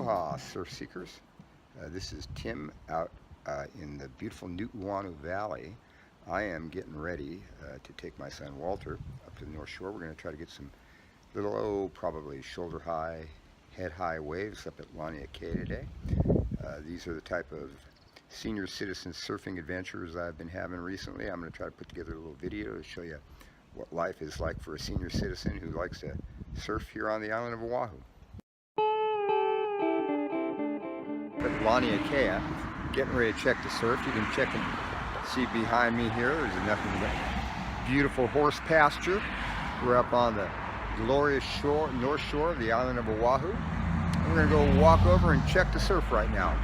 Aloha, surf seekers. This is Tim out in the beautiful Oahu Valley. I am getting ready to take my son Walter up to the North Shore. We're going to try to get some little, probably shoulder high, head high waves up at Laniakea today. These are the type of senior citizen surfing adventures I've been having recently. I'm going to try to put together a little video to show you what life is like for a senior citizen who likes to surf here on the island of Oahu. At Laniakea, getting ready to check the surf. You can check and see behind me here. There's nothing but beautiful horse pasture. We're up on the glorious shore, north shore of the island of Oahu. And we're going to go walk over and check the surf right now.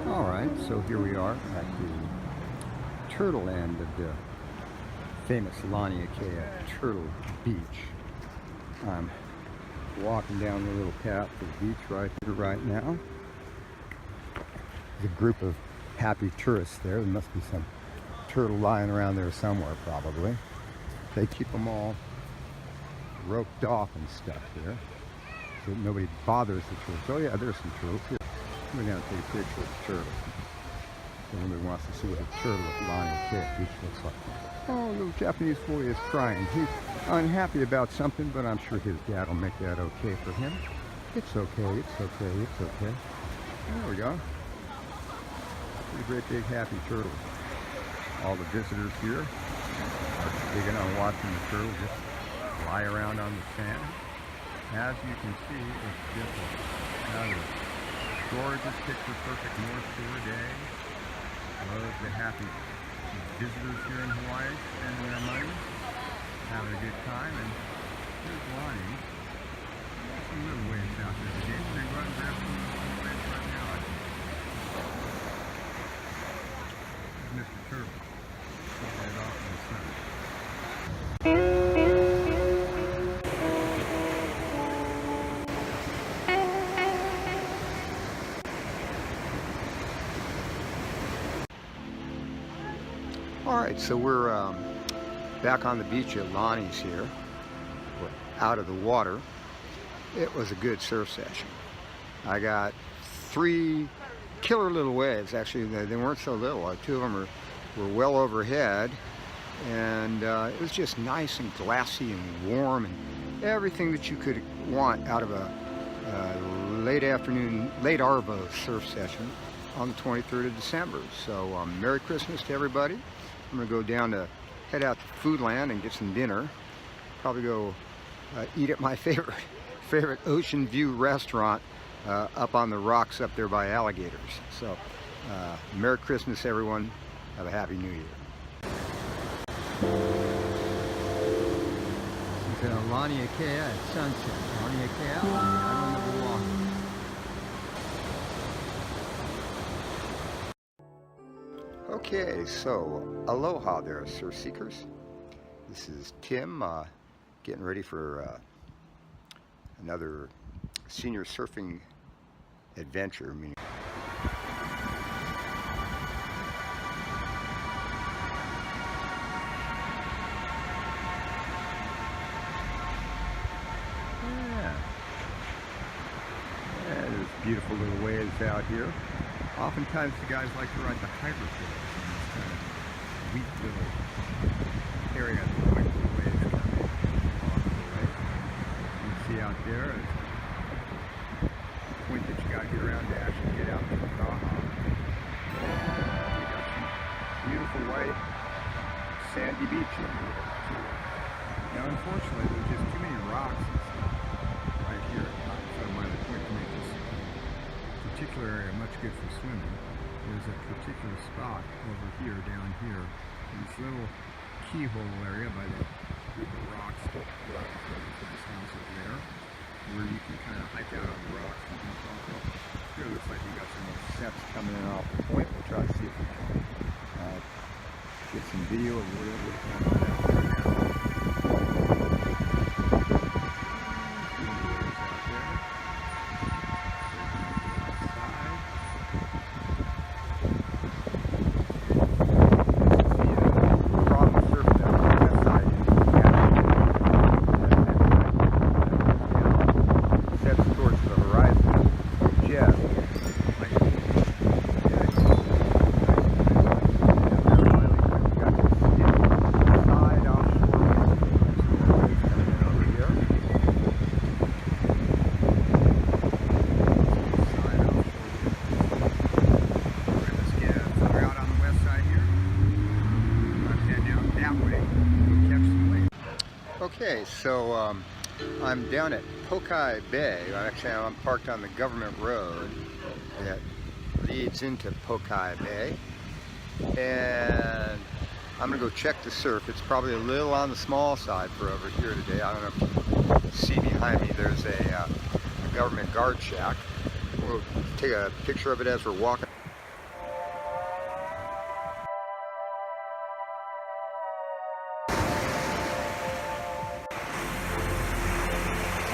All right, so here we are at the turtle end of the famous Laniakea Turtle Beach. I'm walking down the little path to the beach right here right now. There's a group of happy tourists there. There must be some turtle lying around there somewhere probably. They keep them all roped off and stuff here so that nobody bothers the turtles. Oh yeah, there's some turtles here. We're going to take a picture of the turtle. If anybody wants to see what a turtle at Laniakea Beach looks like. Oh, little Japanese boy is crying. He's unhappy about something, but I'm sure his dad will make that okay for him. It's okay, it's okay, it's okay. There we go. Pretty great big happy turtle. All the visitors here are digging on watching the turtle just lie around on the sand. As you can see, it's just another gorgeous picture perfect North Shore day. Love the happy visitors here in Hawaii spending their money, having a good time. And here's Lonnie. Some little waves out there today. We're going to go out and grab some waves right now. There's Mr. Turtle. Headed off in the sun. Alright, so we're back on the beach at Lonnie's here. We're out of the water. It was a good surf session. I got 3 killer little waves. Actually, they weren't so little. 2 of them were well overhead. And it was just nice and glassy and warm and everything that you could want out of a late afternoon, late Arvo surf session on the 23rd of December. So Merry Christmas to everybody. I'm going to go down to head out to Foodland and get some dinner. Probably go eat at my favorite Ocean View restaurant up on the rocks up there by alligators. So Merry Christmas everyone. Have a Happy New Year. This is Laniakea at sunset. Laniakea on the island of Oahu. Okay, so aloha there, surf seekers. This is Tim getting ready for another senior surfing adventure. There's beautiful little waves out here. Oftentimes the guys like to ride the hypersails in this kind of weak little area at the point where the waves come in along the lake. You can see out there is the point that you got to get around to actually get out to Makaha. You got some beautiful white sandy beach in here. Now unfortunately there's just too many rocks and stuff right here. So my point to make this particular area much good for swimming. There's a particular spot over here, down here, in this little keyhole area by the rocks, this house over there, where you can kind of hike out on the rocks and jump off. Here looks like we got some steps coming in off the point. We'll try to see if we can get some video of what it looks like out there now. Towards Okay, so I'm down at Pokai Bay. I'm parked on the government road that leads into Pokai Bay, and I'm gonna go check the surf. It's probably a little on the small side for over here today. I don't know if you can see behind me. There's a government guard shack. We'll take a picture of it as we're walking.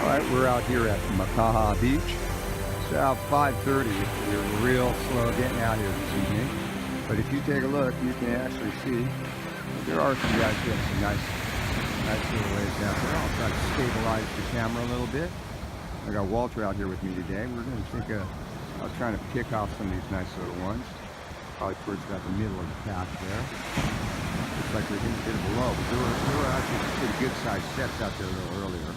Alright, we're out here at Makaha Beach. It's about 5:30. We're real slow getting out here this evening. But if you take a look, you can actually see there are some guys getting some nice little waves out there. I'll try to stabilize the camera a little bit. I got Walter out here with me today. We're going to take I'm trying to pick off some of these nice little ones. Probably towards about the middle of the patch there. Looks like we're getting a bit of a low, but there were actually some pretty good sized sets out there a little earlier.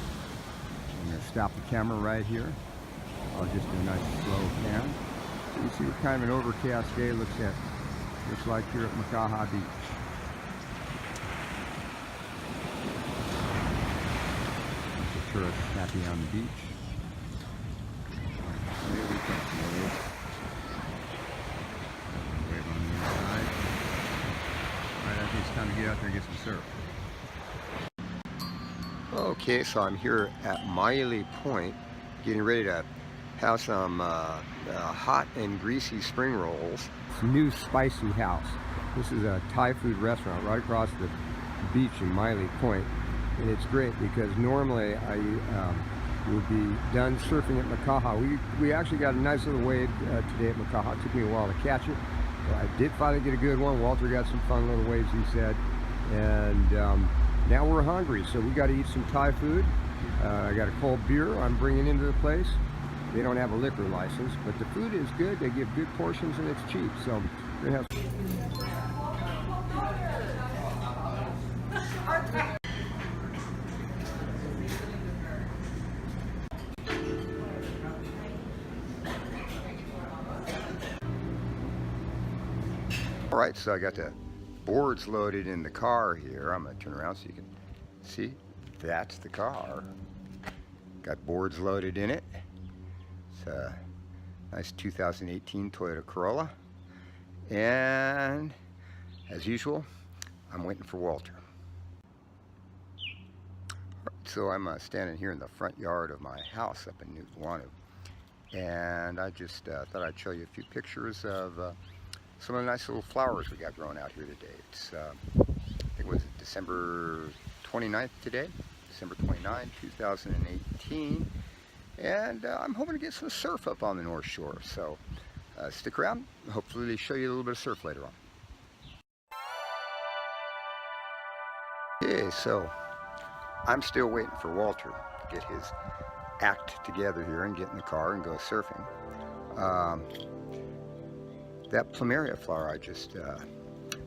I'm going to stop the camera right here. I'll just do a nice slow pan. So you see what kind of an overcast day looks like here at Makaha Beach. There's a tourist happy on the beach. There we go. Wave on the inside. Alright, I think it's time to get out there and get some surf. Okay, so I'm here at Maile Point, getting ready to have some hot and greasy spring rolls. It's a new spicy house. This is a Thai food restaurant right across the beach in Maile Point, and it's great because normally I would be done surfing at Makaha. We actually got a nice little wave today at Makaha. It took me a while to catch it, but I did finally get a good one. Walter got some fun little waves, he said, and now we're hungry, so we got to eat some Thai food. I got a cold beer I'm bringing into the place. They don't have a liquor license, but the food is good. They give good portions and it's cheap. So we're gonna have. All right, so I got the boards loaded in the car here. I'm gonna turn around so you can see. That's the car. Got boards loaded in it. It's a nice 2018 Toyota Corolla. And as usual, I'm waiting for Walter. Right, so I'm standing here in the front yard of my house up in New Oahu. And I just thought I'd show you a few pictures of some of the nice little flowers we got growing out here today. It's, I think it was December 29th today. December 29, 2018, and I'm hoping to get some surf up on the North Shore, so stick around. Hopefully they show you a little bit of surf later on. Okay, so I'm still waiting for Walter to get his act together here and get in the car and go surfing. That plumeria flower I just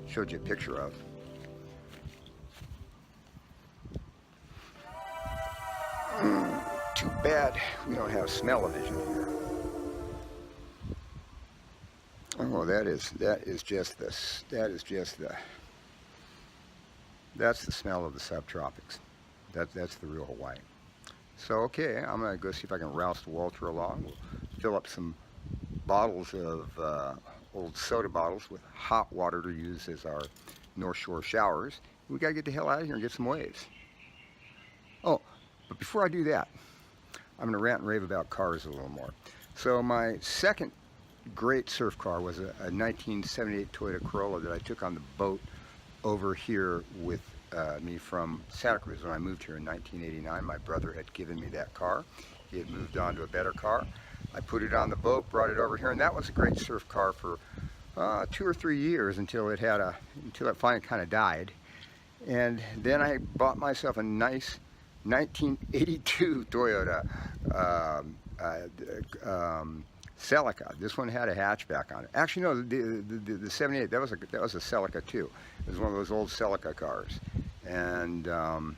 showed you a picture of, too bad we don't have smell-o-vision here. Oh, that's the smell of the subtropics. That's the real Hawaii. So okay, I'm gonna go see if I can roust Walter along. We'll fill up some bottles of old soda bottles with hot water to use as our North Shore showers. We gotta get the hell out of here and get some waves. Oh, but before I do that, I'm going to rant and rave about cars a little more. So my second great surf car was a 1978 Toyota Corolla that I took on the boat over here with me from Santa Cruz when I moved here in 1989. My brother had given me that car. He had moved on to a better car. I put it on the boat, brought it over here, and that was a great surf car for 2 or 3 years until it finally kind of died. And then I bought myself a nice 1982 Toyota Celica. This one had a hatchback on it. Actually, no, the 78, that was a Celica too. It was one of those old Celica cars, and the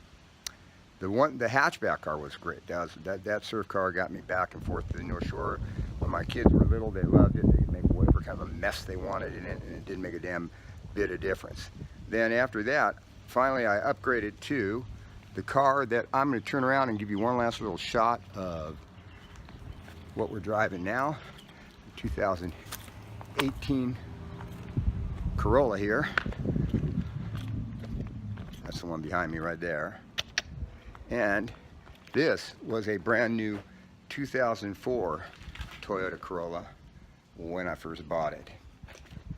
hatchback car was great. That surf car got me back and forth to the North Shore. When my kids were little, they loved it. They could make whatever kind of a mess they wanted in it, and it didn't make a damn bit of difference. Then after that, finally I upgraded to the car that I'm going to turn around and give you one last little shot of what we're driving now. 2018 Corolla here. That's the one behind me right there. And this was a brand new 2004 Toyota Corolla when I first bought it.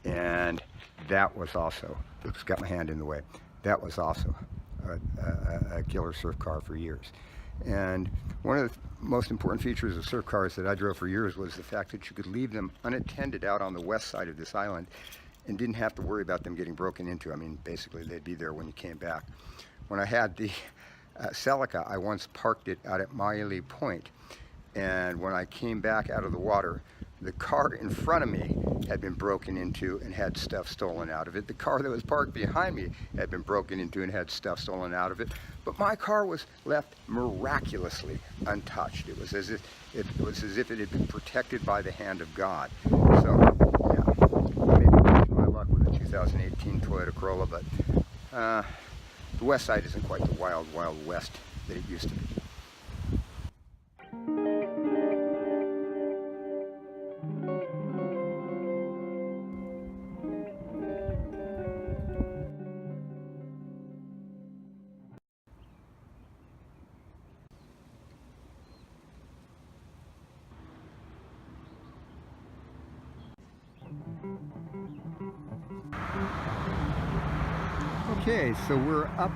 And that was also, oops, got my hand in the way. That was also a killer surf car for years. And one of the most important features of surf cars that I drove for years was the fact that you could leave them unattended out on the west side of this island and didn't have to worry about them getting broken into. I mean, basically they'd be there when you came back. When I had the Celica, I once parked it out at Maile Point, and when I came back out of the water, the car in front of me had been broken into and had stuff stolen out of it. The car that was parked behind me had been broken into and had stuff stolen out of it. But my car was left miraculously untouched. It was as if it had been protected by the hand of God. So, yeah, maybe pushing my luck with the 2018 Toyota Corolla, but the west side isn't quite the wild, wild west that it used to be. Okay, so we're up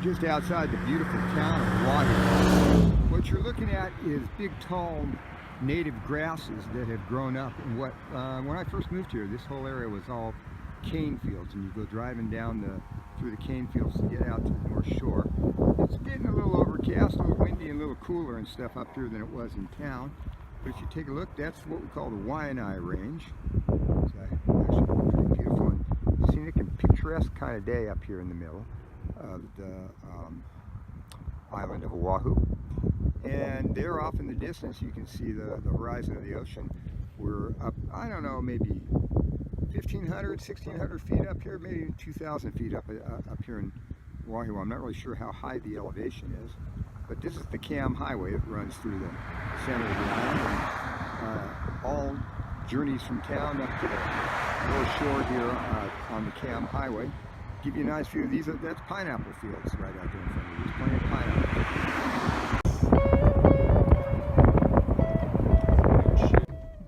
just outside the beautiful town of Oahu. What you're looking at is big, tall, native grasses that have grown up. And when I first moved here, this whole area was all cane fields, and you go driving down through the cane fields to get out to the North Shore. It's getting a little overcast, a little windy, and a little cooler and stuff up here than it was in town. But if you take a look, that's what we call the Waianae Range. It's actually pretty beautiful and scenic and picturesque kind of day up here in the middle of the island of Oahu. And there off in the distance you can see the horizon of the ocean. We're up, I don't know, maybe 1,500, 1,600 feet up here, maybe 2,000 feet up here in Oahu. I'm not really sure how high the elevation is, but this is the Cam Highway that runs through the center of the island. And, all journeys from town up to the North Shore here on the Cam Highway give you a nice view. That's pineapple fields right out there in front of you. There's plenty of pineapple.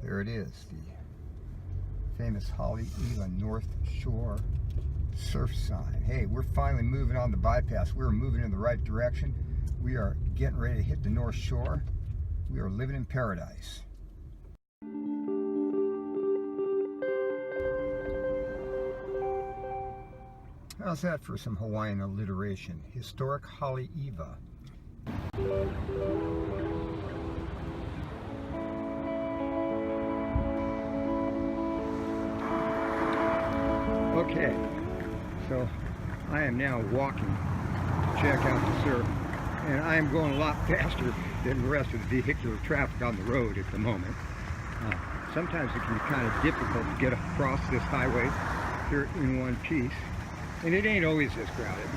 There it is, the famous Laniakea North Shore surf sign. Hey, we're finally moving on the bypass. We're moving in the right direction. We are getting ready to hit the North Shore. We are living in paradise. How's that for some Hawaiian alliteration? Historic Laniakea. Okay, so I am now walking to check out the surf, and I am going a lot faster than the rest of the vehicular traffic on the road at the moment. Sometimes it can be kind of difficult to get across this highway here in one piece. And it ain't always this crowded.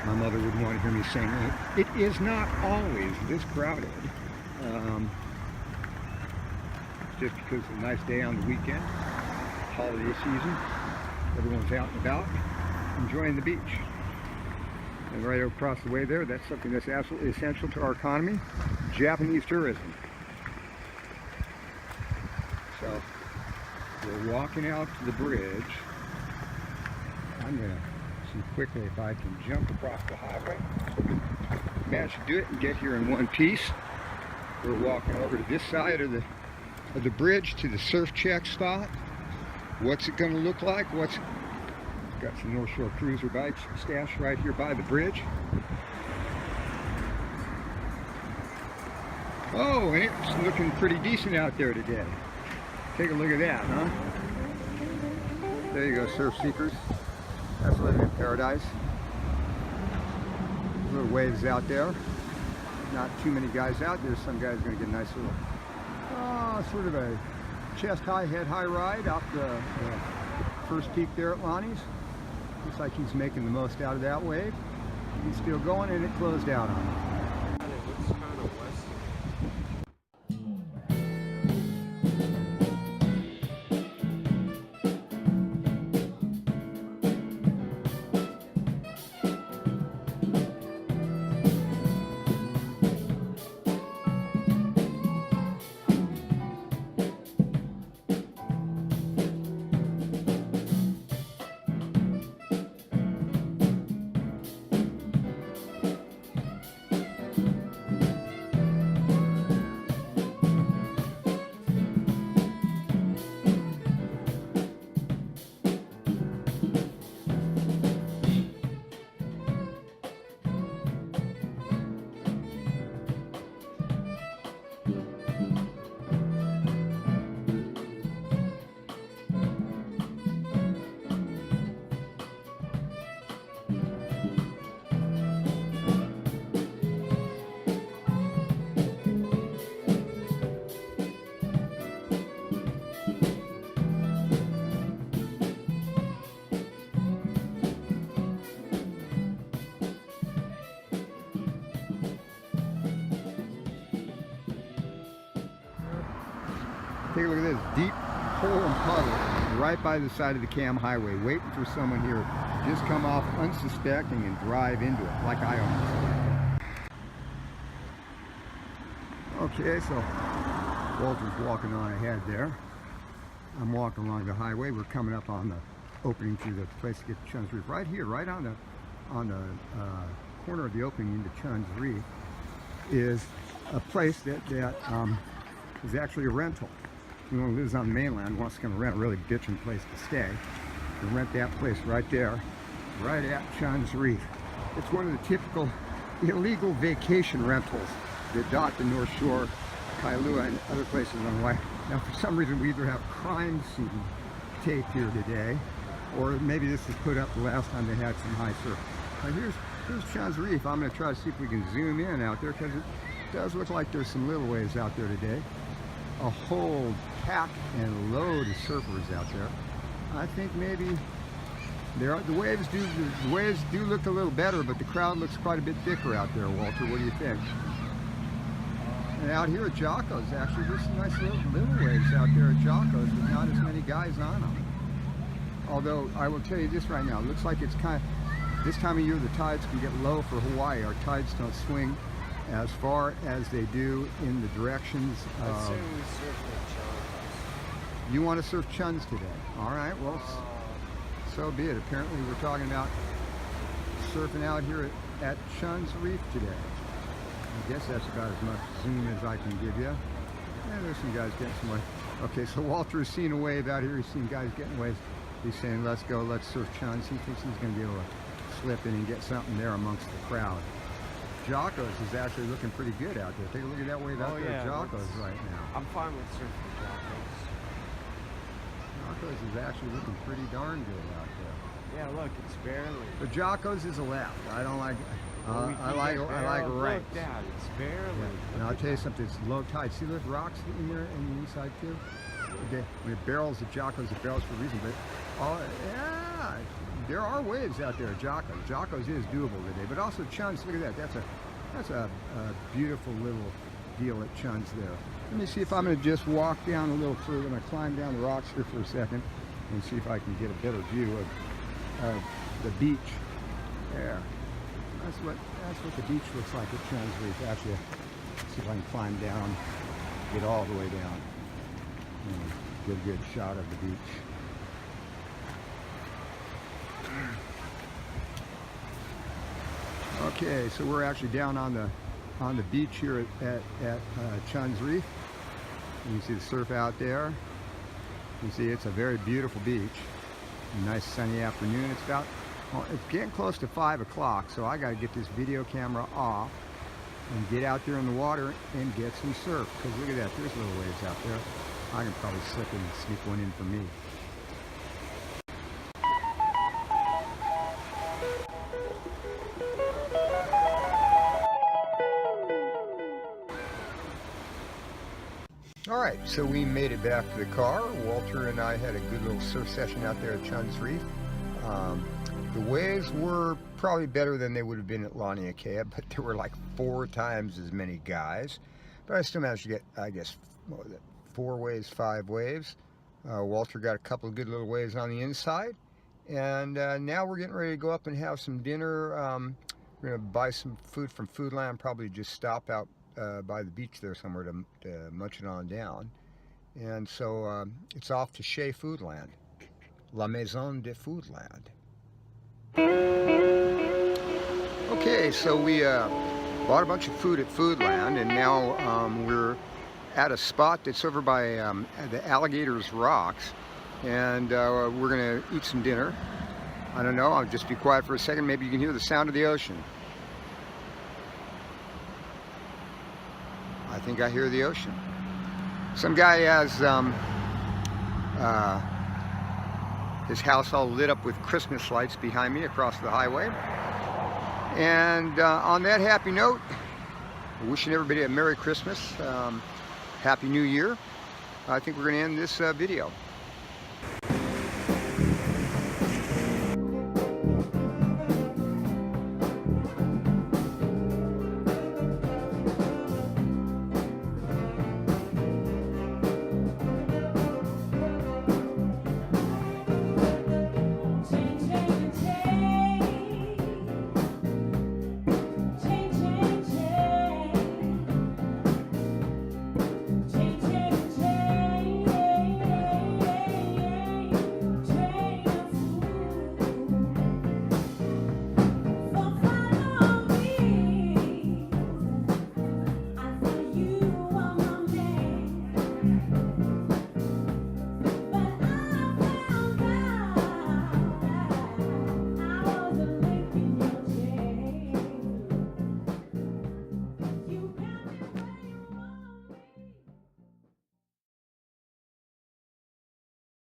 My mother would want to hear me saying it is not always this crowded. Just because it's a nice day on the weekend, holiday season, everyone's out and about, enjoying the beach. And right across the way there, that's something that's absolutely essential to our economy, Japanese tourism. So, we're walking out to the bridge. I'm going to see quickly if I can jump across the highway. Managed to do it and get here in one piece. We're walking over to this side of the bridge to the surf check spot. What's it going to look like? Got some North Shore cruiser bikes stashed right here by the bridge. Oh, and it's looking pretty decent out there today. Take a look at that, huh? There you go, surf seekers. That's living in paradise. Little waves out there. Not too many guys out there. Some guys are going to get a nice little, sort of a chest high, head high ride off the first peak there at Lonnie's. Looks like he's making the most out of that wave. He's still going, and it closed out on him. It looks kind of west. Take a look at this deep hole and puddle right by the side of the Cam Highway, waiting for someone here to just come off unsuspecting and drive into it, like I almost did. Okay, so Walter's walking on ahead there. I'm walking along the highway. We're coming up on the opening to the place to get to Chun's Reef. Right here, right on the corner of the opening into Chun's Reef is a place that is actually a rental. Anyone who lives on the mainland wants to come rent a really bitchin' place to stay. You rent that place right there, right at Chun's Reef. It's one of the typical illegal vacation rentals that dot the North Shore, Kailua, and other places on Hawaii. Now, for some reason, we either have crime scene tape here today, or maybe this was put up the last time they had some high surf. Now, here's Chun's Reef. I'm going to try to see if we can zoom in out there, because it does look like there's some little waves out there today. A whole pack and load of surfers out there. I think maybe the waves do look a little better, but the crowd looks quite a bit thicker out there. Walter, what do you think? And out here at Jocko's, actually, there's some nice little waves out there at Jocko's, but not as many guys on them. Although I will tell you this right now, it looks like it's kind of, this time of year the tides can get low for Hawaii. Our tides don't swing as far as they do in the directions of... I'd say we surf at Chun's. You want to surf Chun's today? All right, well, so be it. Apparently we're talking about surfing out here at Chun's Reef today. I guess that's about as much zoom as I can give you. And there's some guys getting some waves. Okay, so Walter has seen a wave out here. He's seen guys getting waves. He's saying, let's go, let's surf Chun's. He thinks he's going to be able to slip in and get something there amongst the crowd. Jocko's is actually looking pretty good out there. Take a look at that wave out there at Jocko's right now. I'm fine with surfing Jocko's. Jocko's is actually looking pretty darn good out there. Yeah, look, it's barely. But Jocko's is a left. I don't like. I like right. Look, Dad, it's barely. Yeah. And I'll tell you something. It's low tide. See those rocks in there on the inside too? Okay. When it barrels at Jocko's, it barrels for a reason. But yeah, there are waves out there at Jocko's. Jocko's is doable today. But also Chun's. Look at that. That's a beautiful little deal at Chun's there. Let me see if I'm going to just walk down a little further. I'm going to climb down the rocks here for a second and see if I can get a better view of the beach. There. That's what the beach looks like at Chun's Reef. Actually, see if I can climb down, get all the way down, and get a good shot of the beach. Okay, so we're actually down on the beach here at Chun's Reef. You can see the surf out there. You can see it's a very beautiful beach. A nice sunny afternoon. It's about, well, it's getting close to 5 o'clock, so I got to get this video camera off and get out there in the water and get some surf. Because look at that, there's little waves out there. I can probably slip in and sneak one in for me. Alright, so we made it back to the car. Walter and I had a good little surf session out there at Chun's Reef. The waves were probably better than they would have been at Laniakea, but there were like 4 times as many guys. But I still managed to get, I guess, what was it, 4 waves, 5 waves. Walter got a couple of good little waves on the inside. And now we're getting ready to go up and have some dinner. We're going to buy some food from Foodland, probably just stop out by the beach there somewhere to munch it on down. And so it's off to Chez Foodland, La Maison de Foodland. Okay, so we bought a bunch of food at Foodland, and now we're at a spot that's over by the Alligators Rocks, and we're gonna eat some dinner. I don't know, I'll just be quiet for a second. Maybe you can hear the sound of the ocean. I think I hear the ocean. Some guy has his house all lit up with Christmas lights behind me across the highway. And on that happy note, wishing everybody a Merry Christmas, Happy New Year. I think we're going to end this video.